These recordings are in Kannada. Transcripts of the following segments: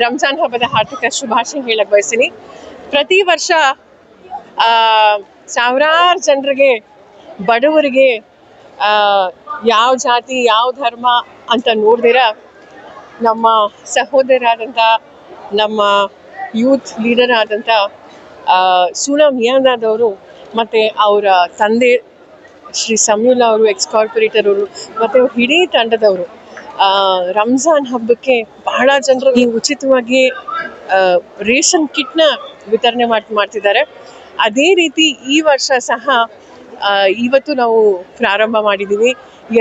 ರಂಜಾನ್ ಹಬ್ಬದ ಹಾರ್ದಿಕ ಶುಭಾಶಯ ಹೇಳಕ್ ಬಯಸ್ತೀನಿ. ಪ್ರತಿ ವರ್ಷ ಸಾವಿರಾರು ಜನರಿಗೆ, ಬಡವರಿಗೆ, ಯಾವ ಜಾತಿ ಯಾವ ಧರ್ಮ ಅಂತ ನೋಡ್ದಿರ ನಮ್ಮ ಸಹೋದರಾದಂಥ, ನಮ್ಮ ಯೂತ್ ಲೀಡರ್ ಆದಂಥ ಸೂನಮ್ ಮಿಯಾದಾದವರು ಮತ್ತು ಅವರ ತಂದೆ ಶ್ರೀ ಸಮಯುಲ್ಲಾ ಅವರು, ಎಕ್ಸ್ ಕಾರ್ಪೊರೇಟರ್ ಅವರು ಮತ್ತು ಅವ್ರ ಇಡೀ ತಂಡದವರು ರಂಜಾನ್ ಹಬ್ಬಕ್ಕೆ ಬಹಳ ಜನರಿಗೆ ಉಚಿತವಾಗಿ ರೇಷನ್ ಕಿಟ್ನ ವಿತರಣೆ ಮಾಡ್ತಿದ್ದಾರೆ. ಅದೇ ರೀತಿ ಈ ವರ್ಷ ಸಹ ಇವತ್ತು ನಾವು ಪ್ರಾರಂಭ ಮಾಡಿದ್ದೀವಿ.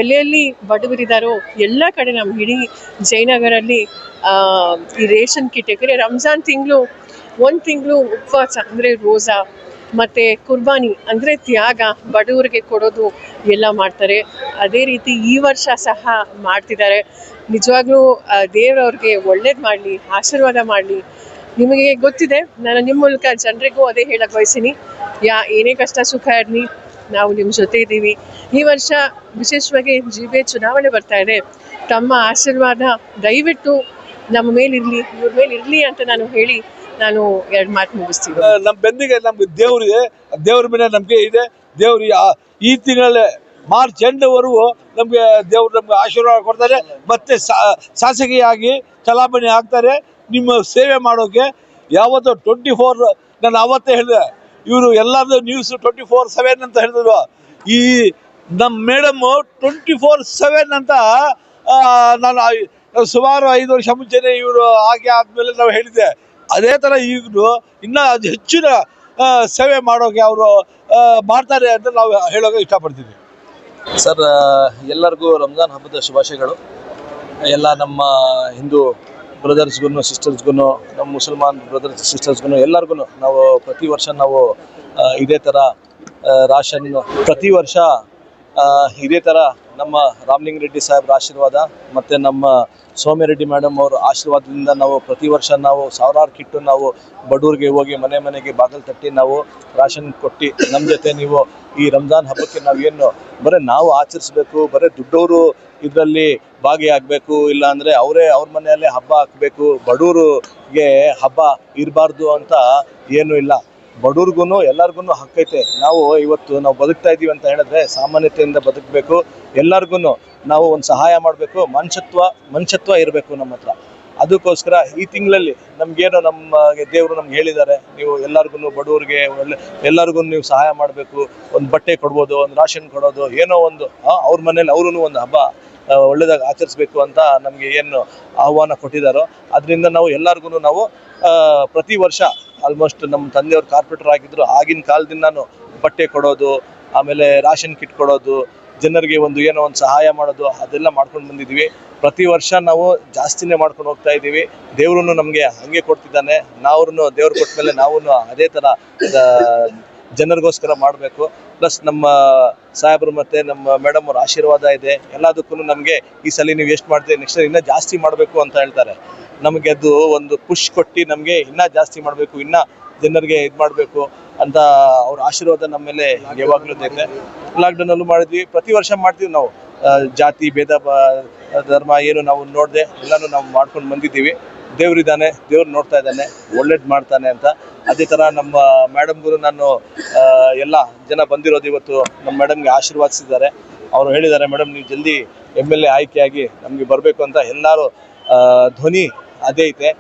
ಎಲ್ಲೆಲ್ಲಿ ಬಡವರಿದ್ದಾರೋ ಎಲ್ಲ ಕಡೆ ನಮ್ಮ ಇಡೀ ಜಯನಗರಲ್ಲಿ ಈ ರೇಷನ್ ಕಿಟ್, ಯಾಕಂದರೆ ರಂಜಾನ್ ತಿಂಗಳು ಒಂದು ತಿಂಗಳು ಉಪವಾಸ ಅಂದರೆ ರೋಜಾ ಮತ್ತು ಕುರ್ಬಾನಿ ಅಂದರೆ ತ್ಯಾಗ, ಬಡವರಿಗೆ ಕೊಡೋದು ಎಲ್ಲ ಮಾಡ್ತಾರೆ. ಅದೇ ರೀತಿ ಈ ವರ್ಷ ಸಹ ಮಾಡ್ತಿದ್ದಾರೆ. ನಿಜವಾಗ್ಲೂ ದೇವರವ್ರಿಗೆ ಒಳ್ಳೇದು ಮಾಡಲಿ, ಆಶೀರ್ವಾದ ಮಾಡಲಿ. ನಿಮಗೆ ಗೊತ್ತಿದೆ, ನಾನು ನಿಮ್ಮ ಮೂಲಕ ಜನರಿಗೂ ಅದೇ ಹೇಳಕ್ಕೆ ಬಯಸ್ತೀನಿ, ಏನೇ ಕಷ್ಟ ಸುಖ ಇರಲಿ, ನಾವು ನಿಮ್ಮ ಜೊತೆ ಇದ್ದೀವಿ. ಈ ವರ್ಷ ವಿಶೇಷವಾಗಿ ಜಿಬಿಎ ಚುನಾವಣೆ ಬರ್ತಾ ಇದೆ. ತಮ್ಮ ಆಶೀರ್ವಾದ ದಯವಿಟ್ಟು ನಮ್ಮ ಮೇಲಿರಲಿ, ಇವ್ರ ಮೇಲೆ ಇರಲಿ ಅಂತ ನಾನು ಹೇಳಿ ನಾನು ಎರಡು ಮಾತು ಮುಗಿಸ್ತೀನಿ. ನಮ್ಮ ಬೆಂದಿಗೆ ನಮ್ಗೆ ದೇವ್ರ ಮೇಲೆ ನಂಬಿಕೆ ಇದೆ. ದೇವ್ರು ಈ ತಿಂಗಳಲ್ಲೇ ಮಾರ್ಚ್ ಎಂಡ್ವರೆಗೂ ನಮಗೆ ದೇವ್ರು ನಮ್ಗೆ ಆಶೀರ್ವಾದ ಕೊಡ್ತಾರೆ. ಮತ್ತೆ ಶಾಸಕಿಯಾಗಿ ಚಲಾವಣೆ ಆಗ್ತಾರೆ. ನಿಮ್ಮ ಸೇವೆ ಮಾಡೋಕೆ ಯಾವತ್ತೂ 24, ನಾನು ಅವತ್ತೇ ಹೇಳಿದೆ, ಇವರು ಎಲ್ಲರದು ನ್ಯೂಸ್ 24/7 ಅಂತ ಹೇಳಿದ್ರು. ಈ ನಮ್ಮ ಮೇಡಮ್ 24/7 ಅಂತ ನಾನು ಸುಮಾರು 5 ವರ್ಷ ಮುಂಚೆನೆ ಇವರು ಆದ್ಮೇಲೆ ನಾವು ಹೇಳಿದ್ದೆ. ಅದೇ ಥರ ಈಗಲೂ ಇನ್ನೂ ಹೆಚ್ಚಿನ ಸೇವೆ ಮಾಡೋಕೆ ಅವರು ಮಾಡ್ತಾರೆ ಅಂತ ನಾವು ಹೇಳೋಕೆ ಇಷ್ಟಪಡ್ತೀವಿ. ಸರ್, ಎಲ್ಲರಿಗೂ ರಂಜಾನ್ ಹಬ್ಬದ ಶುಭಾಶಯಗಳು. ಎಲ್ಲ ನಮ್ಮ ಹಿಂದೂ ಬ್ರದರ್ಸ್ಗೂ ಸಿಸ್ಟರ್ಸ್ಗೂ, ನಮ್ಮ ಮುಸಲ್ಮಾನ್ ಬ್ರದರ್ಸ್ ಸಿಸ್ಟರ್ಸ್ಗೂ ಎಲ್ಲರಿಗೂ ನಾವು ಪ್ರತಿ ವರ್ಷ ನಾವು ಇದೇ ಥರ ರಾಷನ್, ಪ್ರತಿ ವರ್ಷ ಇದೇ ಥರ ನಮ್ಮ ರಾಮಲಿಂಗ ರೆಡ್ಡಿ ಸಾಹೇಬ್ರ ಆಶೀರ್ವಾದ ಮತ್ತು ನಮ್ಮ ಸೌಮ್ಯರೆಡ್ಡಿ ಮೇಡಮ್ ಅವರ ಆಶೀರ್ವಾದದಿಂದ ನಾವು ಪ್ರತಿ ವರ್ಷ ನಾವು ಸಾವಿರಾರು ಕಿಟ್ಟು ನಾವು ಬಡವರಿಗೆ ಹೋಗಿ ಮನೆ ಮನೆಗೆ ಬಾಗಿಲು ತಟ್ಟಿ ನಾವು ರಾಷನ್ ಕೊಟ್ಟು ನಮ್ಮ ಜೊತೆ ನೀವು ಈ ರಂಜಾನ್ ಹಬ್ಬಕ್ಕೆ ನಾವೇನು ಬರೀ ನಾವು ಆಚರಿಸ್ಬೇಕು, ಬರೀ ದುಡ್ಡವರು ಇದರಲ್ಲಿ ಭಾಗಿಯಾಗಬೇಕು, ಇಲ್ಲಾಂದರೆ ಅವರೇ ಅವ್ರ ಮನೆಯಲ್ಲೇ ಹಬ್ಬ ಹಾಕಬೇಕು, ಬಡವರಿಗೆ ಹಬ್ಬ ಇರಬಾರ್ದು ಅಂತ ಏನೂ ಇಲ್ಲ. ಬಡವ್ರಿಗೂ ಎಲ್ಲರಿಗೂ ಹಕ್ಕೈತೆ. ಇವತ್ತು ನಾವು ಬದುಕ್ತಾ ಇದ್ದೀವಿ ಅಂತ ಹೇಳಿದ್ರೆ ಸಾಮಾನ್ಯತೆಯಿಂದ ಬದುಕಬೇಕು. ಎಲ್ಲರಿಗೂ ನಾವು ಒಂದು ಸಹಾಯ ಮಾಡಬೇಕು, ಮನುಷ್ಯತ್ವ ಇರಬೇಕು ನಮ್ಮ ಹತ್ರ. ಅದಕ್ಕೋಸ್ಕರ ಈ ತಿಂಗಳಲ್ಲಿ ನಮಗೇನೋ ನಮಗೆ ದೇವರು ನಮ್ಗೆ ಹೇಳಿದ್ದಾರೆ, ನೀವು ಎಲ್ಲರಿಗೂ ಬಡವರಿಗೆ ಎಲ್ಲರಿಗೂ ನೀವು ಸಹಾಯ ಮಾಡಬೇಕು. ಒಂದು ಬಟ್ಟೆ ಕೊಡ್ಬೋದು, ಒಂದು ರಾಷನ್ ಕೊಡೋದು, ಏನೋ ಒಂದು ಅವ್ರ ಮನೇಲಿ ಅವ್ರೂ ಒಂದು ಹಬ್ಬ ಒಳ್ಳೆದಾಗಿ ಆಚರಿಸ್ಬೇಕು ಅಂತ ನಮಗೆ ಏನು ಆಹ್ವಾನ ಕೊಟ್ಟಿದ್ದಾರೋ ಅದರಿಂದ ನಾವು ಎಲ್ಲರಿಗೂ ನಾವು ಪ್ರತಿ ವರ್ಷ ಆಲ್ಮೋಸ್ಟ್ ನಮ್ಮ ತಂದೆಯವ್ರು ಕಾರ್ಪೊರೇಟರ್ ಆಗಿದ್ರು, ಆಗಿನ ಕಾಲದಿಂದ ನಾನು ಬಟ್ಟೆ ಕೊಡೋದು, ಆಮೇಲೆ ರಾಷನ್ ಕಿಟ್ ಕೊಡೋದು, ಜನರಿಗೆ ಏನೋ ಒಂದು ಸಹಾಯ ಮಾಡೋದು, ಅದೆಲ್ಲ ಮಾಡ್ಕೊಂಡು ಬಂದಿದ್ದೀವಿ. ಪ್ರತಿ ವರ್ಷ ನಾವು ಜಾಸ್ತಿನೇ ಮಾಡ್ಕೊಂಡು ಹೋಗ್ತಾ ಇದ್ದೀವಿ. ದೇವ್ರೂ ನಮಗೆ ಹಂಗೆ ಕೊಡ್ತಿದ್ದಾನೆ. ನಾವು ದೇವ್ರು ಕೊಟ್ಟ ಮೇಲೆ ನಾವು ಅದೇ ಥರ ಜನರಿಗೋಸ್ಕರ ಮಾಡಬೇಕು. ಪ್ಲಸ್ ನಮ್ಮ ಸಾಹೇಬರು ಮತ್ತು ನಮ್ಮ ಮೇಡಮ್ ಅವ್ರ ಆಶೀರ್ವಾದ ಇದೆ. ಎಲ್ಲದಕ್ಕೂ ನಮಗೆ ಈ ಸಲ ನೀವು ಎಷ್ಟು ಮಾಡ್ತೀವಿ, ನೆಕ್ಸ್ಟ್ ಇನ್ನೂ ಜಾಸ್ತಿ ಮಾಡಬೇಕು ಅಂತ ಹೇಳ್ತಾರೆ. ನಮಗೆ ಅದು ಒಂದು ಪುಷ್ ಕೊಟ್ಟು ನಮಗೆ ಇನ್ನೂ ಜಾಸ್ತಿ ಮಾಡಬೇಕು, ಇನ್ನೂ ಜನರಿಗೆ ಇದು ಮಾಡಬೇಕು ಅಂತ ಅವ್ರ ಆಶೀರ್ವಾದ ನಮ್ಮ ಮೇಲೆ ಯಾವಾಗಲೂ ಇದೆ. ಲಾಕ್ಡೌನಲ್ಲೂ ಮಾಡಿದ್ವಿ, ಪ್ರತಿ ವರ್ಷ ಮಾಡ್ತೀವಿ ನಾವು. ಜಾತಿ ಭೇದ ಧರ್ಮ ಏನು ನಾವು ನೋಡದೆ ಎಲ್ಲನೂ ನಾವು ಮಾಡ್ಕೊಂಡು ಬಂದಿದ್ದೀವಿ. ದೇವ್ರಿದ್ದಾನೆ, ದೇವ್ರು ನೋಡ್ತಾ ಇದ್ದಾನೆ, ಒಳ್ಳೇದು ಮಾಡ್ತಾನೆ ಅಂತ. ಅದೇ ಥರ ನಮ್ಮ ಮೇಡಮ್ಗೂ ನಾನು ಎಲ್ಲ ಜನ ಬಂದಿರೋದು ಇವತ್ತು ನಮ್ಮ ಮೇಡಮ್ಗೆ ಆಶೀರ್ವಾದಿಸಿದ್ದಾರೆ. ಅವರು ಹೇಳಿದ್ದಾರೆ, ಮೇಡಮ್ ನೀವು ಜಲ್ದಿ MLA ಆಯ್ಕೆಯಾಗಿ ನಮಗೆ ಬರಬೇಕು ಅಂತ. ಎಲ್ಲರೂ ಧ್ವನಿ ಅದೇ ಐತೆ.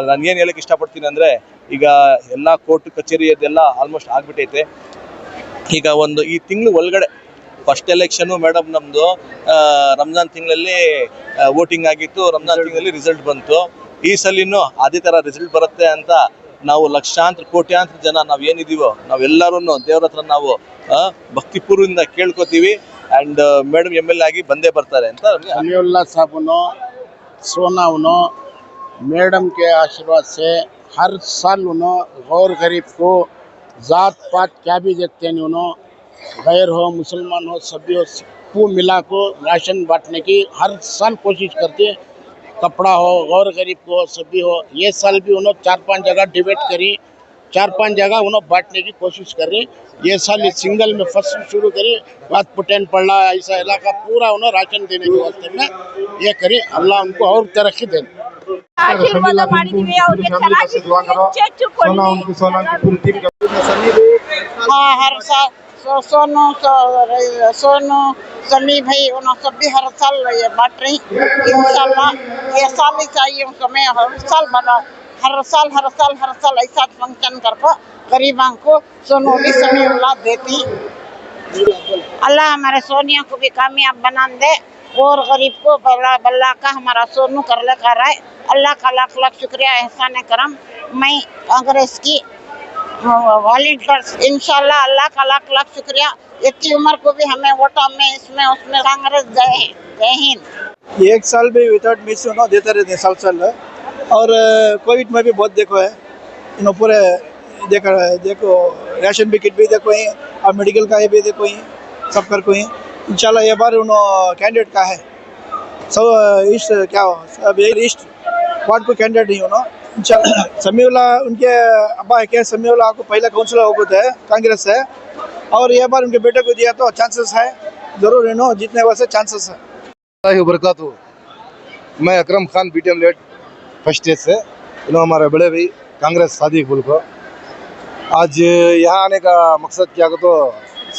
ನನಗೇನು ಹೇಳಕ್ಕೆ ಇಷ್ಟಪಡ್ತೀನಿ ಅಂದರೆ, ಈಗ ಎಲ್ಲ ಕೋರ್ಟ್ ಕಚೇರಿ ಅದೆಲ್ಲ ಆಲ್ಮೋಸ್ಟ್ ಆಗಿಬಿಟ್ಟೈತೆ. ಈಗ ಈ ತಿಂಗಳು ಒಳಗಡೆ ಫಸ್ಟ್ ಎಲೆಕ್ಷನ್ನು ಮೇಡಮ್ ನಮ್ಮದು ರಂಜಾನ್ ತಿಂಗಳಲ್ಲಿ ವೋಟಿಂಗ್ ಆಗಿತ್ತು. ರಂಜಾನ್ ತಿಂಗಳಲ್ಲಿ ರಿಸಲ್ಟ್ ಬಂತು. ಈ ಸಲಿನೂ ಅದೇ ಥರ ರಿಸಲ್ಟ್ ಬರುತ್ತೆ ಅಂತ ನಾವು ಲಕ್ಷಾಂತರ ಕೋಟ್ಯಾಂತರ ಜನ ನಾವು ಏನಿದ್ದೀವೋ ನಾವೆಲ್ಲರೂ ದೇವ್ರ ಹತ್ರ ನಾವು ಭಕ್ತಿಪೂರ್ವದಿಂದ ಕೇಳ್ಕೊತೀವಿ. ಆ್ಯಂಡ್ ಮೇಡಮ್ MLA ಆಗಿ ಬಂದೇ ಬರ್ತಾರೆ ಅಂತ. ಸಮಯುಲ್ಲಾ साहब सोना मैडम के आशीर्वाद से हर साल गौर गरीब को ज़ात पात क्या भी देखते हैं, गैर हो मुसलमान हो सभी हो, सबको मिला को राशन बांटने की हर साल कोशिश करते हैं। कपड़ा हो, गौर गरीब को सभी हो। ये साल भी 4-5 जगह डिबेट करी, 4-5 जगह बांटने की कोशिश कर रही। ये साल सिंगल में फर्स्ट शुरू करी, बात पुटैन पड़ा ऐसा इलाका पूरा राशन देने के वास्ते में ये करी। अल्लाह उनको और तरक्की दे। ಆಶೀರ್ವಾದ ಮಾಡಿದೀವಿ ಅವ್ರಿಗೆ ಚೆನ್ನಾಗಿ ಹೆಚ್ಚು ಕೊಡ್ಲಿ हाँ हर साल सोनू समी भाई उन्होंने सब भी हर साल ये बांट रही इंशाल्लाह ये साल ही चाहिए समय हर साल बना हर साल ऐसा फंक्शन करके गरीबों को सोनू भी समी औलाद देती। अल्लाह हमारे सोनिया को भी कामयाब बना दे और गरीब को बल्ला का हमारा सोनू कर ले कर रहा है। अल्लाह का लाख लाख शुक्रिया एहसान करम। मैं कांग्रेस की वॉलंटियर्स इंशाल्लाह अल्लाह का लाख लाख शुक्रिया। इतनी उम्र को भी हमें वोटा में इसमें उसमें कांग्रेस जय हिंद। एक साल भी विदाउट मिस होना देते रहते साल और कोविड में भी बहुत देखो है इन पूरे देखो राशन भी किट भी देखो ही और मेडिकल का ये भी देखो ही सब कर को ही इंशाल्लाह ये बार उन कैंडिडेट का है सब ईस्ट क्या हो सब ईस्ट वार्ड को कैंडिडेट ही हो समीउल्ला उनके अब्बा है क्या समीउल्ला को पहला काउंसिलर होता है कांग्रेस है और ये बार उनके बेटे को दिया तो चांसेस है जरूर इन्हों जीतने वाले चांसेस है। बरकातु मैं Akram Khan BTM layout first stage से इन्होंने हमारे बड़े भाई कांग्रेस सादिक बुल को आज यहाँ आने का मकसद क्या तो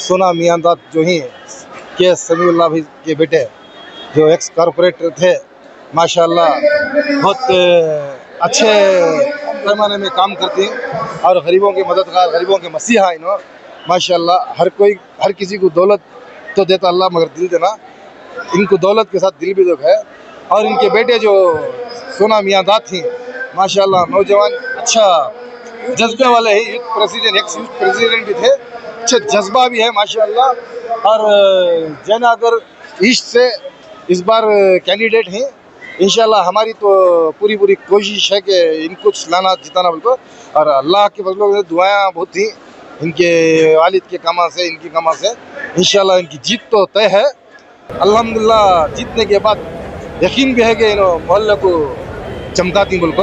सोना मियांदाद जो ही के समीउल्ला भाई के बेटे जो एक्स कारपोरेटर थे माशाल्लाह बहुत अच्छे पैमाने में काम करते हैं और गरीबों के मददगार गरीबों के मसीहा इन्हों माशाल्लाह हर किसी को दौलत तो देता अल्लाह मगर दिल देना इनको दौलत के साथ दिल भी दुख है। और इनके बेटे जो सोना मियांदाद थी माशाल्लाह नौजवान अच्छा जज्बे वाले ही प्रेसिडेंट एक्स प्रेसिडेंट भी थे अच्छे जज्बा भी है माशाल्लाह। और जयनगर ईस्ट से इस बार कैंडिडेट हैं इंशाल्लाह हमारी तो पूरी कोशिश है कि इनको लाना जिताना बिल्कुल और अल्लाह के फजलों से दुआएं बहुत थी इनके वालिद के कामा से इनकी कामा से इंशाल्लाह इनकी जीत तो तय है। अल्हम्दुलिल्लाह जीतने के बाद यकीन भी है कि इन मोहल्ले को चमकाती मुल्क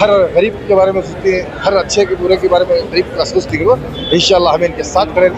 हर गरीब के बारे में सोचती हैं हर अच्छे के बुरे के बारे में गरीब का सोचती है इंशाल्लाह हमें इनके साथ खड़े